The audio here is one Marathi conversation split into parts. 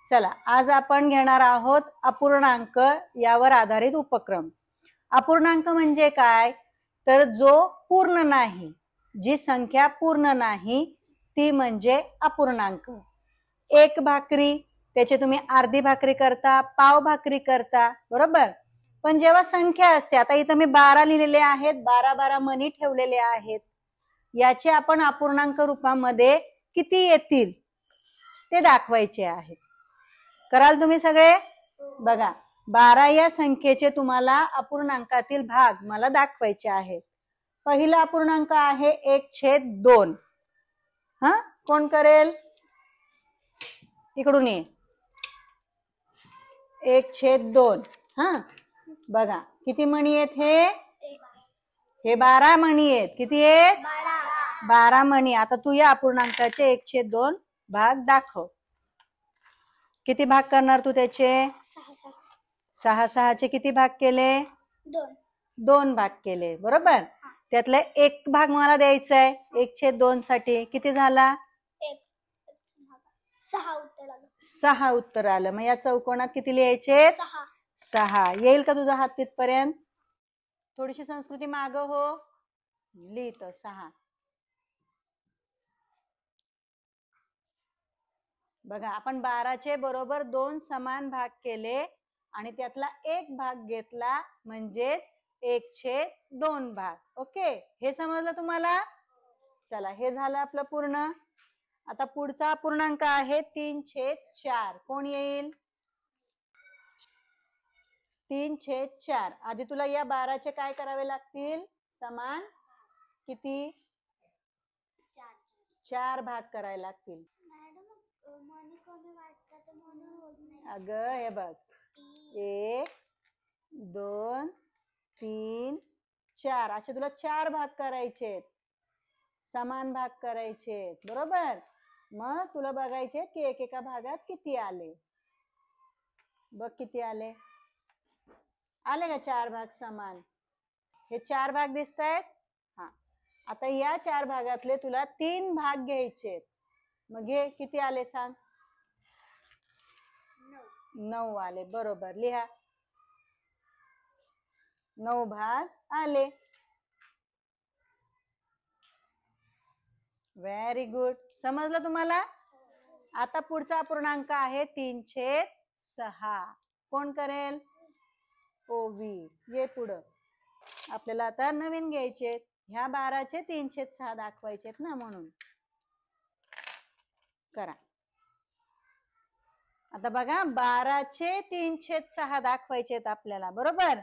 चला, आज आपण घेणार आहोत अपूर्णांक यावर आधारित उपक्रम. अपूर्णांक म्हणजे काय? तर जो पूर्ण नाही, जी संख्या पूर्ण नाही ती म्हणजे अपूर्णांक. एक भाकरी त्याचे तुम्ही अर्धी भाकरी करता, पाव भाकरी करता, बरोबर. पण जेव्हा संख्या असते, आता इथं मी 12 लिहिलेले आहेत, 12 मणी ठेवलेले आहेत, याचे आपण अपूर्णांक रूपामध्ये किती येतील ते दाखवायचे आहे. कराल तुम्ही सगळे? बघा, 12 या संख्येचे तुम्हाला अपूर्णांकातील भाग मला दाखवायचे आहेत. पहिला अपूर्णांक आहे 1/2. हा, कोण करेल? इकडून ये. 1/2. हा, बघा किती मणी आहेत हे 12 मणी आहेत. किती आहेत? 12 मणी. आता तू या अपूर्णांकाचे 1/2 भाग दाखव. किती भाग करणार तू त्याचे? 6 चे किती भाग केले? 2 भाग केले, बरोबर. त्यातला एक भाग मला द्यायचा आहे 1/2 साठी. किती झाला? 6 उत्तर आलं. मग या चौकोनात किती लिहायचे? 6. येईल का तुझा हात तिथपर्यंत? थोडीशी संस्कृती माग हो. लिहित 6. बघा, आपण 12चे बरोबर 2 समान भाग केले आणि त्यातला एक भाग घेतला, म्हणजेच 1/2 भाग. ओके, हे समजलं तुम्हाला? चला, हे झालं आपलं पूर्ण. आता पुढचा अपूर्णांक आहे 3/4. कोण येईल? 3/4. आधी तुला या 12चे काय करावे लागतील? समान किती? 4 भाग करायला लागतील. अगं हे बघ, 1 2 3 4 असे तुला 4 भाग करायचे, समान भाग करायचे, बरोबर. मग तुला बघायचे की एकेका भागात किती आले. बघ किती आले. आले का 4 भाग समान? हे 4 भाग दिसत आहेत. हा, आता या 4 भागातले तुला 3 भाग घ्यायचे. मग हे किती आले सांग? 9 आले, बरोबर. लिहा, 9 भाग आले. Very good. समजलं तुम्हाला? आता पुढचा अपूर्णांक आहे 3/6. कोण करेल? ओवी, ये पुढं. आपल्याला आता नवीन घ्यायचे. ह्या 12चे 3/6 दाखवायचे ना, म्हणून करा. आता बघा, 12चे 3/6 दाखवायचे आपल्याला, बरोबर.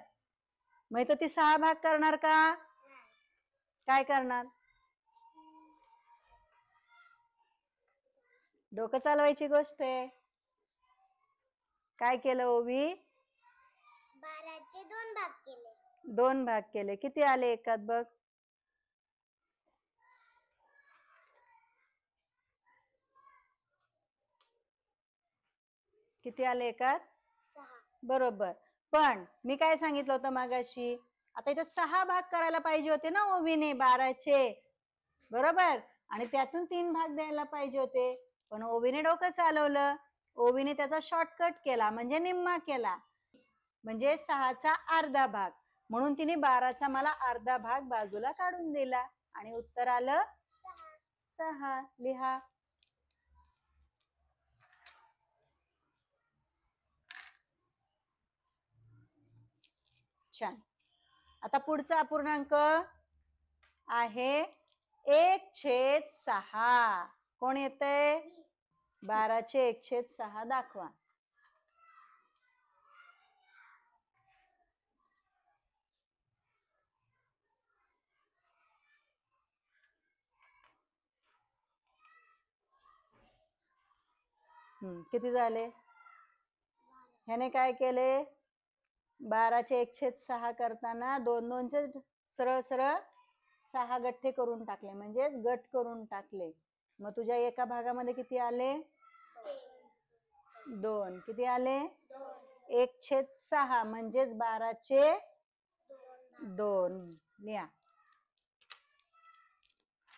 मग इथं ती 6 भाग करणार का? काय करणार? डोकं चालवायची गोष्ट आहे. काय केलं ओवी? 12चे 2 भाग केले. 2 भाग केले. किती आले एकात बघ? किती आले एकात? 6. बरोबर. पण मी काय सांगितलं होतं मागाशी? आता इथे 6 भाग करायला पाहिजे होते ना ओवीने 12चे, बरोबर. आणि त्यातून 3 भाग द्यायला पाहिजे होते. पण ओवीने डोकं चालवलं. ओवीने त्याचा शॉर्टकट केला, म्हणजे निम्मा केला, म्हणजे 6चा अर्धा भाग. म्हणून तिने 12चा मला अर्धा भाग बाजूला काढून दिला आणि उत्तर आलं 6. लिहा. छान. आता पुढचा अपूर्णांक आहे 1/6. कोण येतंय? 12चे 1/6 दाखवा. किती झाले? ह्याने काय केले? 12चे 1/6 करताना 2-2चे सरळ सरळ 6 गठ्ठे करून टाकले, म्हणजेच गट करून टाकले. मग तुझ्या एका भागामध्ये किती आले? 2. किती आले? 1/6 म्हणजेच 12चे 2. लिहा.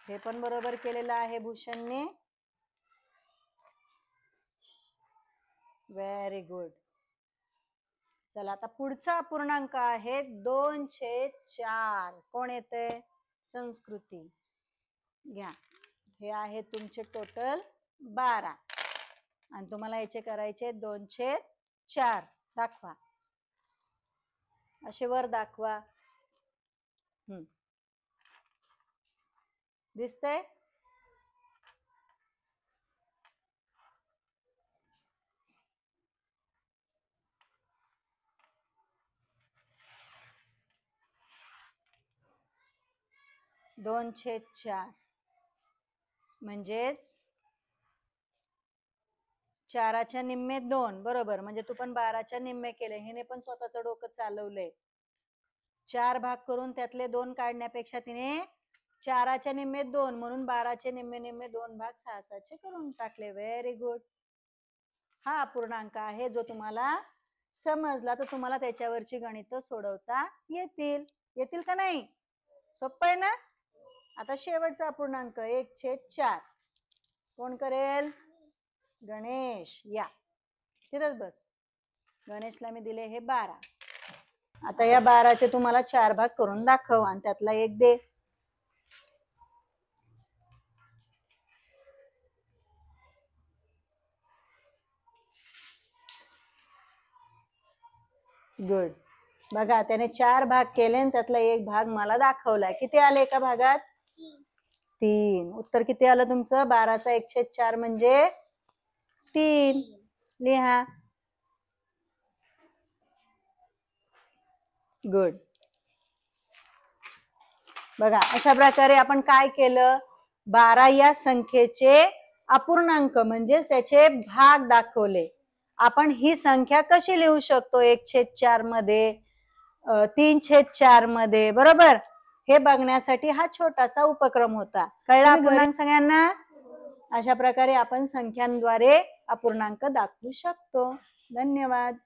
हे पण बरोबर केलेलं आहे भूषणने. Very good. चला आता पुढचा अपूर्णांक आहे 2/4. कोण येते? संस्कृती. घ्या, हे आहे तुमचे टोटल 12 आणि तुम्हाला याचे करायचे 2/4. दाखवा, असे वर दाखवा. दिसतंय? (2/4) म्हणजेच 4च्या निम्मे 2. बरोबर, म्हणजे तू पण 12च्या निम्मे केले. हिने पण स्वतःचं डोकं चालवलंय. 4 भाग करून त्यातले 2 काढण्यापेक्षा तिने 4च्या निम्मे 2 म्हणून 12चे निम्मे निम्मे 2 भाग 6/6चे करून टाकले. Very good. हा अपूर्णांक आहे जो तुम्हाला समजला तर तुम्हाला त्याच्यावरची गणित सोडवता येतील. येतील का नाही? सोपं आहे ना? आता शेवटचा अपूर्णांक 1/4. कोण करेल? गणेश. या, तिथंच बस. गणेशला मी दिले हे 12. आता या 12चे तुम्हाला 4 भाग करून दाखव आणि त्यातला 1 दे. गुड. बघा, त्याने 4 भाग केले आणि त्यातला 1 भाग मला दाखवलाय. किती आले एका भागात? 3. उत्तर किती आलं तुमचं? 12चा 1/4 म्हणजे 3. लिहा. गुड. बघा, अशा प्रकारे आपण काय केलं? 12 या संख्येचे अपूर्णांक म्हणजे त्याचे भाग दाखवले. आपण ही संख्या कशी लिहू शकतो? 1/4 मध्ये, 3/4 मध्ये, बरोबर? हे बघण्यासाठी हा छोटासा उपक्रम होता. कळला अपूर्णांक सगळ्यांना? अशा प्रकारे आपण संख्यांद्वारे अपूर्णांक दाखवू शकतो. धन्यवाद.